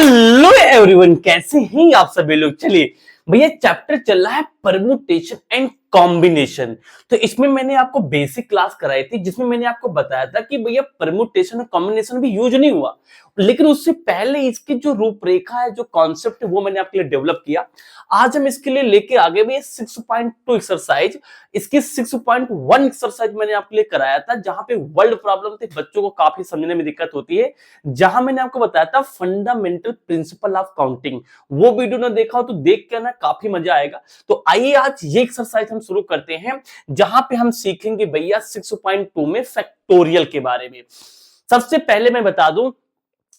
Hello everyone, कैसे हैं आप सभी लोग। चलिए भैया, चैप्टर चल रहा है परम्यूटेशन एंड कॉम्बिनेशन। तो इसमें मैंने आपको बेसिक क्लास कराई थी जिसमें मैंने आपको बताया था कि भैया परम्यूटेशन और कॉम्बिनेशन भी यूज नहीं हुआ, लेकिन उससे पहले इसकी जो रूपरेखा है, जो कॉन्सेप्ट है, वो मैंने आपके लिए डेवलप किया। आज हम इसके लिए लेके आगे भैया 6.2 एक्सरसाइज। इसकी 6.1 एक्सरसाइज मैंने आपके लिए कराया था, जहां पे वर्ल्ड प्रॉब्लम थे, बच्चों को काफी समझने में दिक्कत होती है, जहां मैंने आपको बताया था फंडामेंटल प्रिंसिपल ऑफ काउंटिंग। वो वीडियो ना देखा हो तो देख के ना काफी मजा आएगा। तो आइए आज ये एक्सरसाइज हम शुरू करते हैं, जहां पे हम सीखेंगे भैया 6.2 में फैक्टोरियल के बारे में। सबसे पहले मैं बता दूं,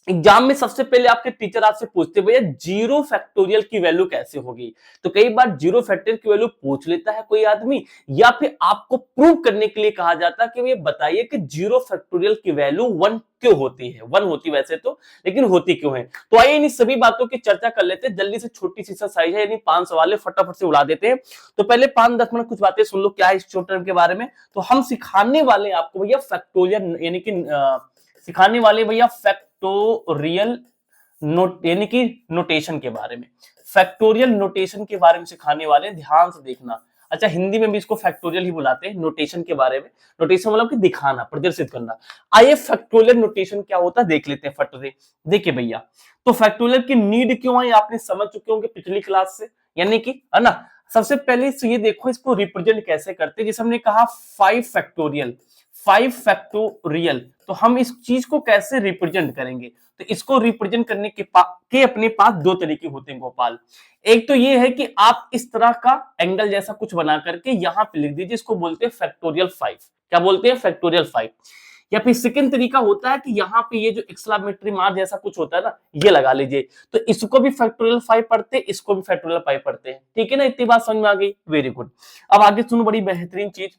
एग्जाम में सबसे पहले आपके टीचर आपसे पूछते भैया जीरो फैक्टोरियल की वैल्यू कैसे होगी। तो कई बार जीरो फैक्टोरियल की वैल्यू पूछ लेता है कोई आदमी, या फिर आपको प्रूव करने के लिए कहा जाता है कि ये बताइए कि जीरो फैक्टोरियल की वैल्यू 1 क्यों होती है। 1 होती वैसे तो, लेकिन होती क्यों है। तो आइए इन सभी बातों की चर्चा कर लेते हैं। जल्दी से, छोटी सी एक्सरसाइज है, यानी 5 सवाल है, फटाफट से उड़ा देते हैं। तो पहले 5-10 मिनट कुछ बातें सुन लो क्या है इस चैप्टर के बारे में। तो हम सिखाने वाले आपको भैया फैक्टोरियल, यानी कि सिखाने वाले भैया फैक्टोरियल नोट, यानी कि नोटेशन के बारे में। फैक्टोरियल नोटेशन के बारे में सिखाने वाले, ध्यान से देखना। अच्छा, हिंदी में भी इसको फैक्टोरियल ही बुलाते हैं, नोटेशन के बारे में। नोटेशन मतलब कि दिखाना, प्रदर्शित करना। आइए फैक्टोरियल नोटेशन क्या होता है देख लेते हैं फट से। देखिए भैया, तो फैक्टोरियल की नीड क्यों है आपने समझ चुके होंगे पिछली क्लास से, यानी कि, है ना। सबसे पहले ये देखो, इसको रिप्रेजेंट कैसे करते हैं। जैसे हमने कहा 5 फैक्टोरियल, 5 फैक्टोरियल, तो हम इस चीज को कैसे रिप्रेजेंट करेंगे। तो इसको रिप्रेजेंट करने के अपने पास दो तरीके होते हैं गोपाल। एक तो ये है कि आप इस तरह का एंगल जैसा कुछ बना करके यहां पे लिख दीजिए, इसको बोलते हैं फैक्टोरियल 5। क्या बोलते हैं? फैक्टोरियल 5। या फिर सेकंड तरीका होता है कि यहाँ पे ये जो एक्सक्लामेटरी मार्क जैसा कुछ होता है ना, ये लगा लीजिए। तो इसको भी फैक्टोरियल 5 पढ़ते हैं, इसको भी फैक्टोरियल 5 पढ़ते हैं। ठीक है ना, इतनी बात समझ में आ गई, वेरी गुड। अब आगे सुनो, बड़ी बेहतरीन चीज।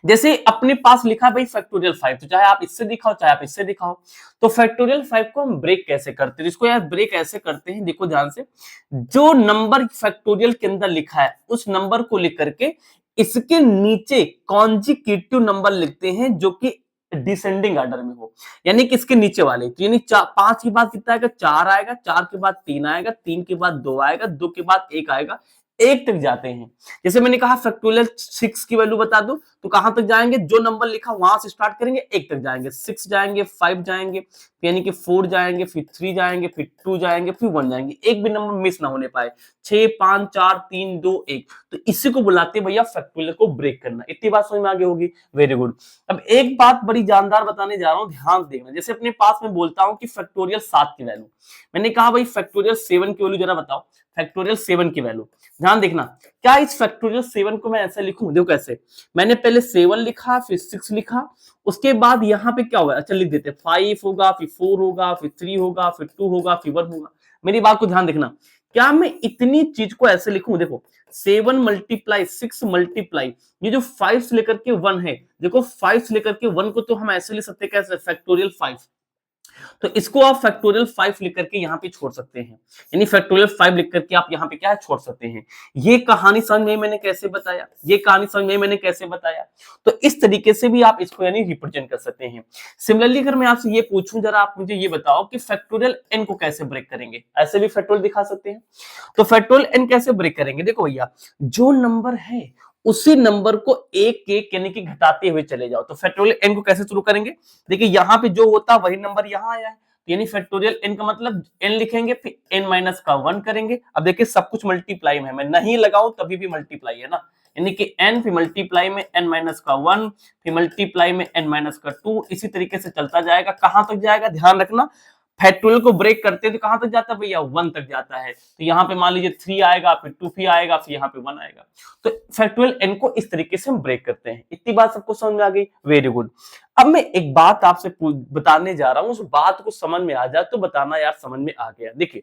जैसे अपने पास लिखा भाई फैक्टोरियल 5, तो चाहे आप इससे दिखाओ चाहे आप इससे दिखाओ। तो फैक्टोरियल 5 को हम ब्रेक कैसे करते हैं? इसको यार ब्रेक ऐसे करते हैं, देखो ध्यान से। जो नंबर फैक्टोरियल के अंदर लिखा है उस नंबर को लिख करके इसके नीचे कॉन्जिक्यूटिव नंबर लिखते हैं, जो कि डिसेंडिंग ऑर्डर में हो, यानी कि इसके नीचे वाले। तो यानी 5 के बाद कितना आएगा? 4 आएगा, 4 के बाद 3 आएगा, 3 के बाद 2 आएगा, 2 के बाद 1 आएगा, 1 तक जाते हैं। जैसे मैंने कहा फैक्टोरियल 6 की वैल्यू बता दो, तो कहां तक जाएंगे? जो नंबर लिखा वहां से स्टार्ट करेंगे, 1 तक जाएंगे, 6 जाएंगे, 5 जाएंगे, यानी कि 4 जाएंगे, फिर 3 जाएंगे, फिर 2 जाएंगे, फिर 1 जाएंगे, एक भी नंबर मिस ना होने पाए। 6, 5, 4, 3, 2, 1। तो इसी को बुलाते हैं भैया फैक्टोरियल को ब्रेक करना। इतनी बात समझ में आगे होगी, वेरी गुड। अब एक बात बड़ी जानदार बताने जा रहा हूं, ध्यान देखना। जैसे अपने पास में बोलता हूं कि फैक्टोरियल 7 की वैल्यू, मैंने कहा भाई फैक्टोरियल 7 की वैल्यू जरा बताओ। फैक्टोरियल 7 की वैल्यू, ध्यान देखना। क्या इस फैक्टोरियल 7 को मैं ऐसे लिखूं? देखो कैसे, मैंने पहले 7 लिखा, फिर 6 लिखा, उसके बाद यहां पे क्या होगा? अच्छा लिख देते, 5 होगा, फिर 4 होगा, फिर 3 होगा, फिर 2 होगा, फिर 1 होगा। मेरी बात को ध्यान देखना। क्या मैं इतनी चीज को ऐसे लिखूं? देखो 7 मल्टीप्लाई 6 मल्टीप्लाई, ये जो 5 से लेकर के 1 है, देखो 5 से लेकर के 1 को तो हम ऐसे लिख सकते हैं, कैसे? फैक्टोरियल 5। तो इसको आप फैक्टोरियल 5 लिख करके यहाँ पे छोड़ सकते हैं, यानी फैक्टोरियल 5 लिख करके आप यहाँ पे क्या है? छोड़ सकते हैं। ये कहानी समझ में मैंने कैसे बताया, ये कहानी समझ में मैंने कैसे बताया। तो इस तरीके से भी आप इसको यानी रिप्रेजेंट कर सकते हैं। सिमिलरली अगर मैं आपसे ये पूछूं, जरा आप मुझे ये बताओ कि फैक्टोरियल n को कैसे ब्रेक करेंगे? ऐसे भी फैक्टोरियल दिखा सकते हैं। तो फैक्टोरियल n कैसे ब्रेक करेंगे? देखो भैया, जो नंबर है उसी नंबर को एक एक यानी कि घटाते हुए चले जाओ। तो फैक्टोरियल n को कैसे शुरू करेंगे? देखिए यहाँ पे जो होता वही नंबर यहाँ आया है, यानी फैक्टोरियल n का मतलब n लिखेंगे, फिर n माइनस का 1 करेंगे। अब देखिए सब कुछ मल्टीप्लाई में है, मैं नहीं लगाऊं तभी भी मल्टीप्लाई है ना, यानी कि n, फिर मल्टीप्लाई में n माइनस का 1, फिर मल्टीप्लाई में n माइनस का 2, इसी तरीके से चलता जाएगा। कहां तक जाएगा? ध्यान रखना, फैक्टोरियल को ब्रेक करते हैं तो कहां तक जाता है भैया? 1 तक जाता है। तो यहाँ पे मान लीजिए 3 आएगा, फिर 2 फिर आएगा, फिर यहाँ पे 1 आएगा। तो फैक्टोरियल n को इस तरीके से हम ब्रेक करते हैं। इतनी बात सबको समझ में आ गई, वेरी गुड। अब मैं एक बात आपसे बताने जा रहा हूं, उस बात को समझ में आ जाए तो बताना यार समझ में आ गया। देखिए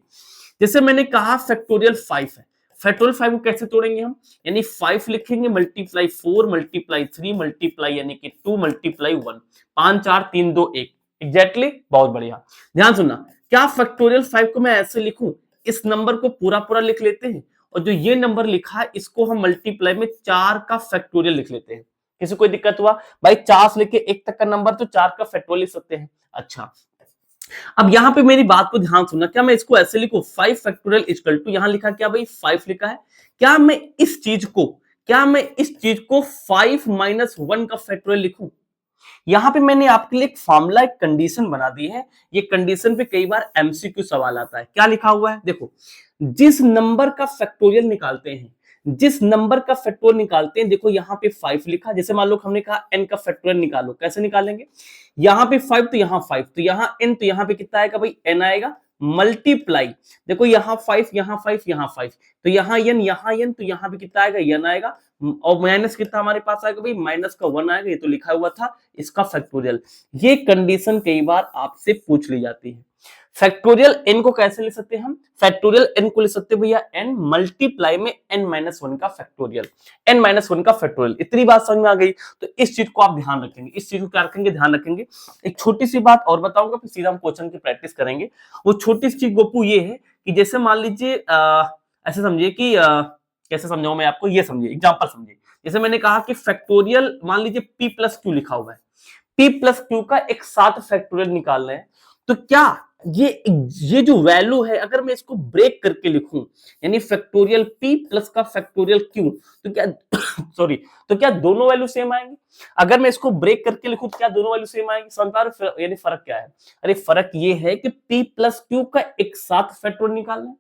जैसे मैंने कहा फैक्टोरियल 5 है, फैक्टोरियल 5 को कैसे तोड़ेंगे हम? यानी 5 लिखेंगे, मल्टीप्लाई 4 मल्टीप्लाई 3 मल्टीप्लाई यानी कि 2 मल्टीप्लाई 1, 5 4 3 2 1, एग्जैक्टली, बहुत बढ़िया। ध्यान सुनना, क्या फैक्टोरियल 5 को मैं ऐसे लिखूं? इस नंबर को पूरा पूरा लिख लेते हैं, और जो ये नंबर लिखा है इसको हम मल्टीप्लाई में 4 का फैक्टोरियल लिख लेते हैं। किसी कोई दिक्कत हुआ? भाई 4 से लेके 1 तक का नंबर तो 4 का फैक्टोरियल लिख सकते हैं। अच्छा, अब यहाँ पे मेरी बात को ध्यान सुनना, क्या मैं इसको ऐसे लिखूं 5 फैक्टोरियल इक्वल टू, यहां लिखा क्या भाई 5 लिखा है, क्या मैं इस चीज को, क्या मैं इस चीज को 5 माइनस 1 का फैक्टोरियल लिखूं? यहां पे मैंने आपके लिए एक फॉर्मूला, एक कंडीशन बना दी है। ये कंडीशन पे कई बार एमसीक्यू सवाल आता है। क्या लिखा हुआ है देखो, जिस नंबर का फैक्टोरियल निकालते हैं, जिस नंबर का फैक्टोरियल निकालते हैं, देखो यहाँ पे 5 लिखा, जैसे मान लो हमने कहा n का फैक्टोरियल निकालो, कैसे निकालेंगे? यहाँ पे 5 तो यहाँ 5 तो यहाँ n, तो यहाँ पे कितना आएगा भाई n आएगा, मल्टीप्लाई, देखो यहाँ 5 यहाँ 5 यहाँ 5 तो यहाँ n यहाँ n, तो यहाँ पे कितना आएगा n आएगा, और माइनस कितना हमारे पास आएगा भाई, माइनस का 1 आएगा, ये तो लिखा हुआ था इसका फैक्टोरियल। ये कंडीशन कई बार आपसे पूछ ली जाती है। फैक्टोरियल n को कैसे ले सकते हैं हम? फैक्टोरियल n को ले सकते हैं भैया n मल्टीप्लाई में n माइनस 1 का फैक्टोरियल, n माइनस 1 का फैक्टोरियल। इतनी बात समझ में आ गई? तो इस चीज को आप ध्यान रखेंगे, इस चीज को क्या रखेंगे, ध्यान रखेंगे। एक छोटी सी बात और बताऊंगा, फिर सीधा हम क्वेश्चन की प्रैक्टिस करेंगे। वो छोटी सी चीज गोपू ये है कि जैसे मान लीजिए ऐसे समझिए कि कैसे समझाऊं मैं आपको, ये समझिए, एग्जाम्पल समझिए। जैसे मैंने कहा कि फैक्टोरियल मान लीजिए p प्लस क्यू लिखा हुआ है, p प्लस क्यू का एक साथ फैक्टोरियल निकालना है, तो क्या ये जो वैल्यू है, अगर मैं इसको ब्रेक करके लिखूं, यानी फैक्टोरियल p प्लस का फैक्टोरियल q, तो क्या सॉरी, तो क्या दोनों वैल्यू सेम आएंगे? अगर मैं इसको ब्रेक करके लिखूं तो क्या दोनों वैल्यू सेम आएंगे? समझ पा रहे हो? यानी फर्क क्या है? अरे फर्क ये है कि p प्लस क्यू का एक साथ फैक्टोरियल निकालना है,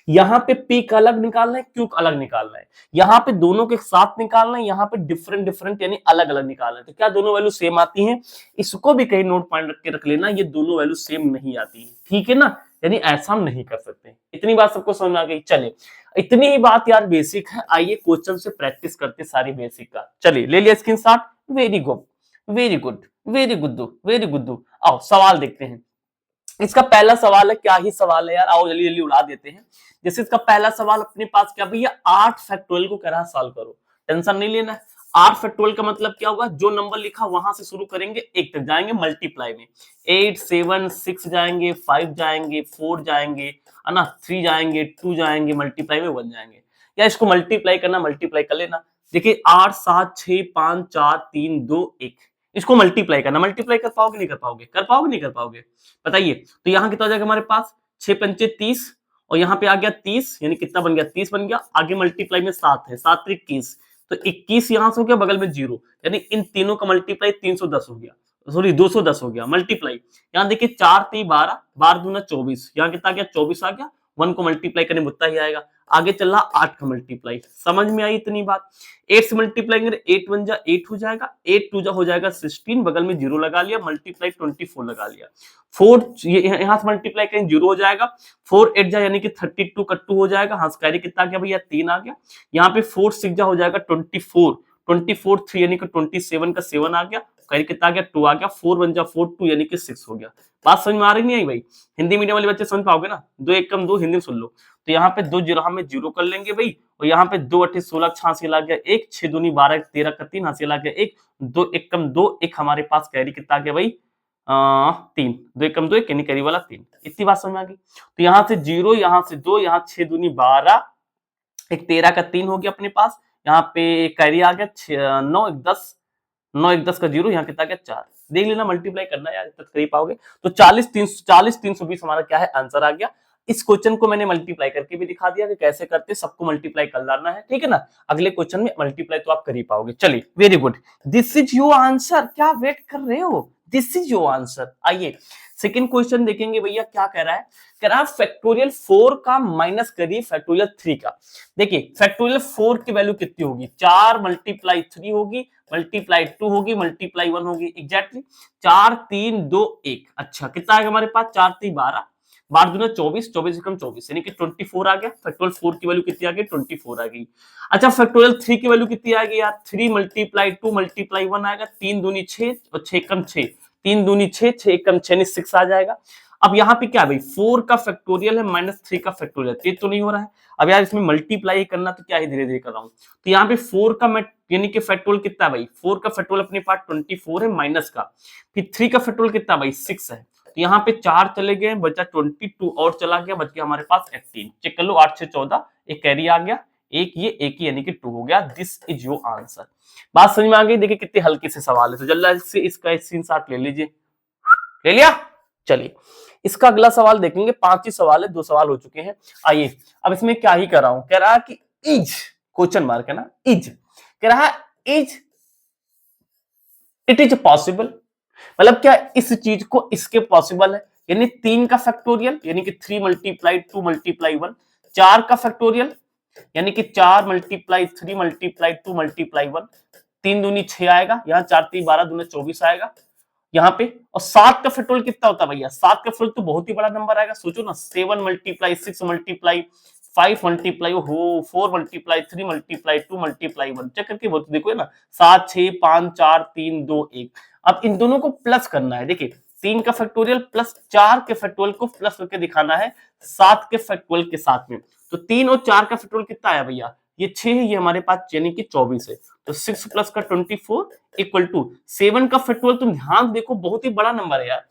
यहाँ पे p का अलग निकालना है, q का अलग निकालना है, यहाँ पे दोनों के साथ निकालना है, यहाँ पे डिफरेंट डिफरेंट यानी अलग अलग निकालना है। तो क्या दोनों वैल्यू सेम आती हैं? इसको भी कहीं नोट पॉइंट रख के रख लेना, ये दोनों वैल्यू सेम नहीं आती है, ठीक है ना? यानी ऐसा हम नहीं कर सकते। इतनी बात सबको समझ में आ गई? चलिए, इतनी ही बात यार बेसिक है, आइए क्वेश्चन से प्रैक्टिस करते सारी बेसिक का। चलिए ले लिया screenshot, very good very good very good very good. आओ सवाल देखते हैं। इसका पहला सवाल है, क्या ही सवाल है यार, आओ जल्दी जल्दी उड़ा देते हैं। जैसे इसका पहला सवाल अपने पास क्या भैया, 8 फैक्टोरियल को कह रहा सॉल्व करो, टेंशन नहीं लेना है। 8 फैक्टोरियल का मतलब क्या होगा, जो नंबर लिखा वहां से शुरू करेंगे, 1 तक जाएंगे मल्टीप्लाई में, 8 7 6 जाएंगे, 5 जाएंगे, 4 जाएंगे, है ना, 3 जाएंगे, 2 जाएंगे, मल्टीप्लाई में 1 जाएंगे। या इसको मल्टीप्लाई करना, मल्टीप्लाई कर लेना। देखिए 8 7 6 5 4 3 2 1, इसको मल्टीप्लाई करना। मल्टीप्लाई कर पाओगे नहीं कर पाओगे? कर पाओगे नहीं कर पाओगे? बताइए। तो यहाँ कितना हो जाएगा हमारे पास, 6 पंचे 30, और यहाँ पे आ गया 30, यानी कितना बन गया, 30 बन गया। आगे मल्टीप्लाई में 7 है, 7 3 21, तो 21 यहाँ से हो गया, बगल में 0, यानी इन तीनों का मल्टीप्लाई 310 हो गया, सॉरी 210 हो गया मल्टीप्लाई। यहाँ देखिए 4 3 12, 12 दूना 24, यहाँ कितना आ गया, 24 आ गया। 1 को मल्टीप्लाई करने में उतना ही आएगा। आगे चल रहा 8 का मल्टीप्लाई, समझ में आई इतनी बात? 8 से मल्टीप्लाई करें, 8 1 जा 8 हो जाएगा, 8 2 जा हो जाएगा 16, बगल में 0 लगा लिया, मल्टीप्लाई 24 लगा लिया। 4 यहाँ से मल्टीप्लाई करें 0 हो जाएगा, 4 8 जा यानी कि 32 का 2 हो जाएगा, हाँ कैरी कितना आ गया भैया, 3 आ गया। यहाँ पे 4 6 जा हो जाएगा 24, 24 3 यानी कि 27 का 7 आ गया, कैरी कितना आ गया, 2 आ गया। 4 1 जा 4 2 यानी कि 6 हो गया। बात समझ में आ रही नहीं आई भाई? हिंदी मीडियम वाले बच्चे समझ पाओगे ना? 2 1 कम 2, हिंदी में सुन लो। तो यहाँ पे 2 जीरो में 0 कर लेंगे भाई, और यहाँ पे 2 8 16 हासिल आ गया 1, 6 दूनी 12 13 का 3 हासिल आ गया 1, 2 1 कम 2 1, हमारे पास कैरी कितना आ गया भाई 3, 2 1 कम 2 1 यानी कैरी वाला 3। इतनी बात समझ में आ गई? तो यहाँ से 0, यहाँ से 2, यहाँ 6 दूनी 12, एक 13 का 3 हो गया अपने पास, यहाँ पे कैरी आ गया 9 1 10, 9 1 10 का 0, यहाँ कितना गया 4। देख लेना, मल्टीप्लाई करना यार, तक कर ही पाओगे। तो 40 320 हमारा क्या है, आंसर आ गया। इस क्वेश्चन को मैंने मल्टीप्लाई करके भी दिखा दिया कि कैसे करते, सबको मल्टीप्लाई कर डालना है, ठीक है ना? अगले क्वेश्चन में मल्टीप्लाई तो आप कर ही पाओगे। चलिए very good, this is your answer. क्या वेट कर रहे हो, दिस इज योर आंसर। आइए सेकंड क्वेश्चन देखेंगे भैया, क्या कह रहा है, कह रहा है फैक्टोरियल 4 का माइनस करिए फैक्टोरियल 3 का। देखिए फैक्टोरियल 4 की वैल्यू कितनी होगी, 4 मल्टीप्लाई 3 होगी, मल्टीप्लाई 2 होगी, मल्टीप्लाई 1 होगी, एग्जैक्टली 4 3 2 1। अच्छा कितना आएगा हमारे पास, 4 3 12, 12 दूना 24, 24 कम 24 यानी कि 24 आ गया। फैक्टोरियल 4 की वैल्यू कितनी आ गई, 24 आ गई। अच्छा फैक्टोरियल 3 की वैल्यू कितनी आ गई यार, 3 मल्टीप्लाई 2 मल्टीप्लाई 1 आएगा, 3 दूनी 6 और 6 कम 6, 3 दूनी 6, 6 कम 6 6 आ जाएगा। अब यहाँ पे क्या भाई, 4 का फैक्टोरियल है माइनस 3 का फैक्टोरियल, ये तो नहीं हो रहा है। अब यार इसमें मल्टीप्लाई करना, तो क्या ही धीरे धीरे कर रहा हूँ। तो यहाँ पे 4 का मैं यानी कि फैक्टोरियल कितना है भाई, 4 का फैक्टोरियल अपने पास 24 है माइनस का, फिर 3 का फैक्टोरियल कितना भाई 6 है। तो यहाँ पे 4 चले गए, बचा 22 और चला गया, बच गया हमारे पास 18। चेक कर लो, 8 6 14, एक कैरी आ गया, एक ये एक ही यानी कि 2 हो गया। This is your answer. बात समझ में आ गई? देखिए कितने हल्के से सवाल है, तो जल्दी से इसका स्क्रीनशॉट ले लीजिए। ले लिया? चलिए इसका अगला सवाल देखेंगे, 5 ही सवाल है, 2 सवाल हो चुके हैं। आइए अब इसमें क्या ही कर रहा हूं, कह रहा है कि इज, क्वेश्चन मार्क है ना, इज कह रहा है इज इट इज पॉसिबल, मतलब क्या इस चीज को इसके पॉसिबल है, यानी 3 का फैक्टोरियल यानी कि 3 मल्टीप्लाई 2 मल्टीप्लाई 1, 4 का फैक्टोरियल यानी कि 4 मल्टीप्लाई 3 मल्टीप्लाई 2 मल्टीप्लाई 1, 3 दूनी 6 आएगा, यहाँ 4 3 12 दूनी 24 आएगा यहाँ पे, और 7 का फैक्टोरियल कितना होता है भैया, 7 का फैक्टोरियल तो बहुत ही बड़ा नंबर आएगा, सोचो ना, 7 मल्टीप्लाई 6 मल्टीप्लाई 5 मल्टीप्लाई हो 4 मल्टीप्लाई 3 मल्टीप्लाई 2 मल्टीप्लाई 1, चेक करके बहुत देखो है ना, 7 6 5 4 3 2 1। अब इन दोनों को प्लस करना है, देखिए 3 का फैक्टोरियल प्लस 4 के फैक्टोरियल को प्लस करके दिखाना है 7 के फैक्टोरियल के साथ में, तो 3 और 4 का फैक्टोरियल कितना आया भैया, ये 6 है, ये हमारे पास यानी कि 24 है, तो 6 प्लस का 24 इक्वल टू 7 का फैक्टोरियल, तुम ध्यान देखो बहुत ही बड़ा नंबर है यार,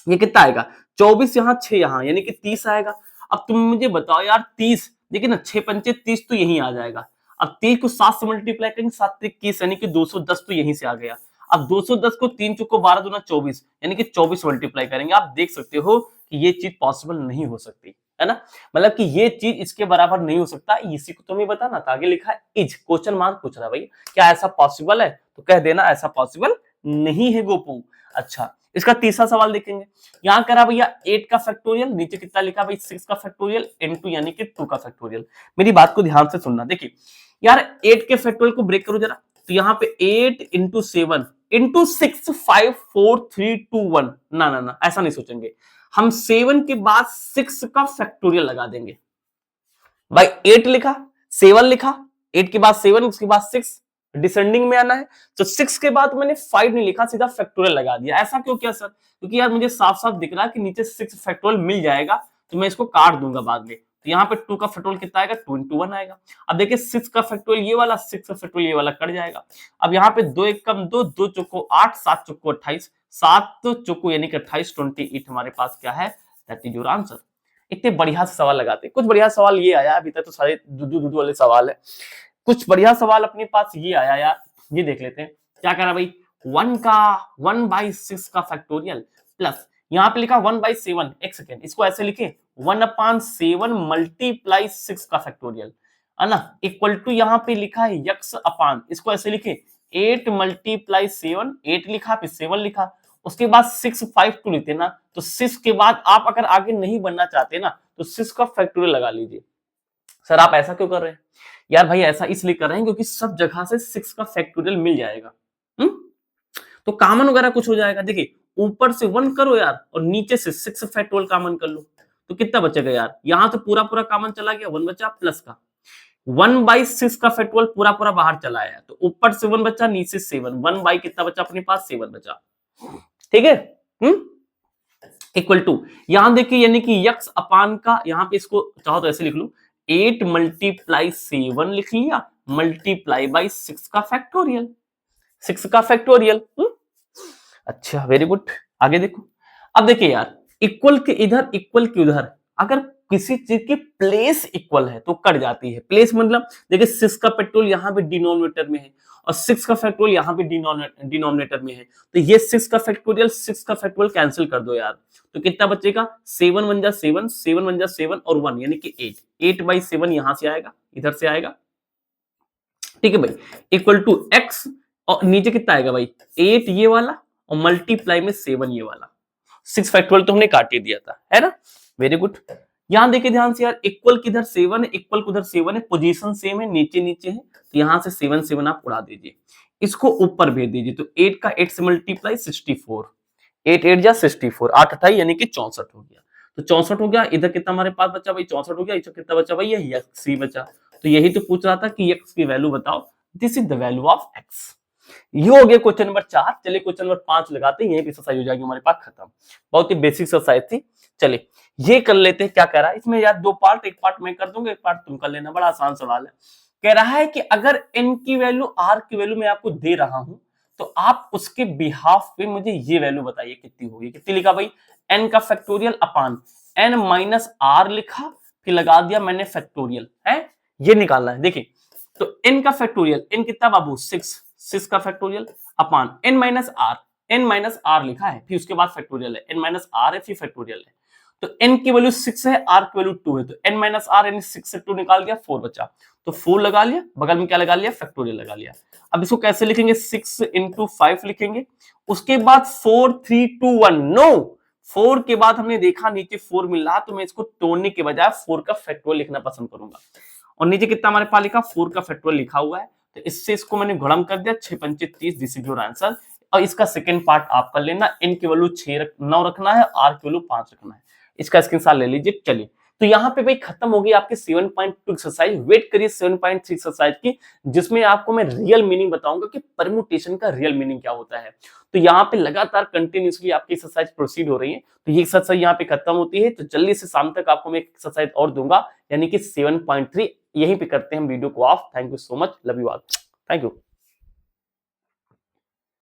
ये कितना आएगा 24 यहाँ 6 यहाँ यानी कि 30 आएगा। अब तुम मुझे बताओ यार 30, देखिए ना 6 पंचे 30 तो यहीं आ जाएगा, अब 30 को 7 से मल्टीप्लाई करेंगे 7 21 यानी कि 210 तो यहीं से आ गया, अब 210 को 3 चौको 12 दूना 24 यानी कि 24 मल्टीप्लाई करेंगे, आप देख सकते हो कि ये चीज पॉसिबल नहीं हो सकती है ना, मतलब कि ये चीज इसके बराबर नहीं हो सकता, इसी को तुम्हें बताना था, आगे लिखा है इज, क्वेश्चन मार्क पूछ रहा है भाई क्या ऐसा पॉसिबल है, तो कह देना ऐसा पॉसिबल नहीं है गोपू। अच्छा इसका तीसरा सवाल देखेंगे, यहां करा भैया 8 का फैक्टोरियल, नीचे कितना लिखा भाई 6 का फैक्टोरियल इनटू यानी कि 2 का फैक्टोरियल, मेरी बात को ध्यान से सुनना, देखिए यार 8 के फैक्टोरियल को ब्रेक करो जरा, तो यहाँ पे 8 इंटू 7 इंटू 6 5 4 3 2 1, ना ना ना ऐसा नहीं सोचेंगे, हम 7 के बाद 6 का फैक्टोरियल लगा देंगे, भाई 8 लिखा 7 लिखा, 8 के बाद 7 उसके बाद 6 डिसेंडिंग में आना है, तो 6 के बाद मैंने 5 नहीं लिखा, सीधा फैक्टोरियल लगा दिया, ऐसा क्यों किया सर, क्योंकि यार मुझे साफ साफ दिख रहा है कि नीचे 6 फैक्टोरियल मिल जाएगा, तो मैं इसको काट दूंगा बाद में, तो यहाँ पे 2 का फैक्टोरियल कितना आएगा 2 into 1 आएगा, अब देखिए 6 का फैक्टोरियल ये वाला, 6 का फैक्टोरियल ये वाला कट जाएगा, अब यहाँ पे 2 1 कम 2, 2 चौको 8, 7 चौको 28, 7 चौको यानी कि 28 28 हमारे पास क्या है, दैट इज योर आंसर। इतने बढ़िया से सवाल लगाते, कुछ बढ़िया सवाल ये आया, अभी तक तो सारे दूध वाले सवाल है, कुछ बढ़िया सवाल अपने पास ये आया यार, ये देख लेते हैं क्या करा भाई, 1/6 का फैक्टोरियल प्लस यहाँ पे लिखा 1/7, एक सेकेंड इसको ऐसे लिखे 1/7 मल्टीप्लाई 6 का फैक्टोरियल है ना, इक्वल टू यहाँ पे लिखा है यक्स अपान, इसको ऐसे लिखे 8 मल्टीप्लाई 7, 8 लिखा फिर 7 लिखा, उसके बाद 6 5 2 लिखते ना, तो 6 के बाद आप अगर आगे नहीं बनना चाहते ना तो 6 का फैक्टोरियल लगा लीजिए। सर आप ऐसा क्यों कर रहे हैं, यार भाई ऐसा इसलिए कर रहे हैं क्योंकि सब जगह से 6 का फैक्टोरियल मिल जाएगा, तो कॉमन वगैरह कुछ हो जाएगा, देखिए ऊपर से 1 करो यार और नीचे से 6 फैक्टोरियल कॉमन कर लो, तो कितना बचेगा यार, यहां तो पूरा पूरा कॉमन चला गया, 1 बचा प्लस का 1/6 का फैक्टोरियल पूरा पूरा बाहर चला आया, तो ऊपर से 1 बचा नीचे 7, 1 बाई कितना बचा अपने पास 7 बचा, ठीक है, इक्वल टू यहां देखिए यानी कि यक्स अपान का, यहां पे इसको चाहो तो ऐसे लिख लो 8 मल्टीप्लाई 7 लिख लिया मल्टीप्लाई बाई 6 का फैक्टोरियल, 6 का फैक्टोरियल, अच्छा वेरी गुड, आगे देखो, अब देखिए यार इक्वल के इधर इक्वल के उधर, अगर किसी चीज की प्लेस इक्वल है तो कट जाती है, प्लेस मतलब देखिए 6 का फैक्टोरियल यहाँ पे डिनोमिनेटर में है और 6 का फैक्टोरियल यहाँ पे डिनोमिनेटर में है, तो ये 6 का फैक्टोरियल कैंसिल कर दो यार, तो कितना बचेगा 7 1 जा 7, 7 1 जा 7 और 1 यानी कि 8, 8/7 यहां से आएगा इधर से आएगा, ठीक है भाई, इक्वल टू x और नीचे कितना आएगा भाई 8 ये वाला और मल्टीप्लाई में 7 ये वाला, 6 फैक्टोरियल तो हमने काट ही दिया था है ना, वेरी गुड, यहां देखिए ध्यान से यार इक्वल किधर 7 है, इक्वल किधर 7 है, पोजीशन सेम है, नीचे नीचे है, तो यहां से 7 7 आप उड़ा दीजिए, इसको ऊपर भेज दीजिए, तो 8 का 8 से मल्टीप्लाई 64, 8 8 जा 64, 8 28 यानी कि 64 हो गया, तो 64 हो गया, इधर कितना हमारे पास बचा भाई 64 हो गया, इधर कितना बचा भाई ये x ही बचा, तो यही तो पूछ रहा था कि x की वैल्यू बताओ, this is the value of x, ये हो गया क्वेश्चन नंबर 4, चलिए क्वेश्चन नंबर 5 लगाते हैं, यही पे एक्सरसाइज हो जाएगी हमारे पास खत्म, बहुत ही बेसिक एक्सरसाइज थी, चलिए ये कर लेते हैं, क्या कह रहा है इसमें यार 2 पार्ट, एक पार्ट मैं कर दूंगा एक पार्ट तुम कर लेना, बड़ा आसान सवाल है, कह रहा है कि अगर n की वैल्यू r की वैल्यू मैं आपको दे रहा हूं तो आप उसके बिहाफ पे मुझे ये वैल्यू बताइए कितनी होगी, कितनी लिखा भाई n का factorial upon n minus r लिखा, फिर लगा दिया मैंने फैक्टोरियल है, ये निकालना है, देखिए तो n का फैक्टोरियल n कितना बाबू 6 का factorial upon n minus r, n minus r लिखा है, फिर उसके बाद फैक्टोरियल है, n माइनस आर है, फिर फैक्टोरियल है। तो n की वैल्यू 6 है, r की वैल्यू 2 है, तो n माइनस आर यानी 6 से 2 निकाल दिया, 4 बचा। तो 4 लगा लिया, बगल में क्या लगा लिया, फैक्टोरियल लगा लिया। अब इसको कैसे लिखेंगे, 6 इंटू 5 लिखेंगे। उसके बाद 4 3 2 1, नो 4 के बाद हमने देखा नीचे 4 मिल रहा, तो मैं इसको तोड़ने के बजाय 4 का फैक्टोरियल लिखना पसंद करूंगा। और नीचे कितना हमारे पास लिखा, 4 का फैक्टोरियल लिखा हुआ है, तो इससे इसको मैंने गुणन कर दिया, 6 पंचे 30, दिस इज योर आंसर। और इसका सेकंड पार्ट आप कर लेना, n की वैल्यू 9 रखना है, r की वैल्यू 5 रखना है। इसका स्क्रीनशॉट ले लीजिए। चलिए, तो यहाँ पे भाई खत्म हो गई आपकी 7.2 एक्सरसाइज। वेट करिए 7.3 एक्सरसाइज की, जिसमें आपको मैं रियल मीनिंग बताऊंगा कि परम्यूटेशन का रियल मीनिंग क्या होता है। तो यहाँ पे लगातार कंटिन्यूसली आपकी एक्सरसाइज प्रोसीड हो रही है, तो ये एक्सरसाइज यहाँ पे खत्म होती है। तो जल्दी से शाम तक आपको मैं एक एक्सरसाइज और दूंगा, यानी कि 7.3। यहीं पे करते हैं हम वीडियो को of. Thank you so much, love you all, thank you.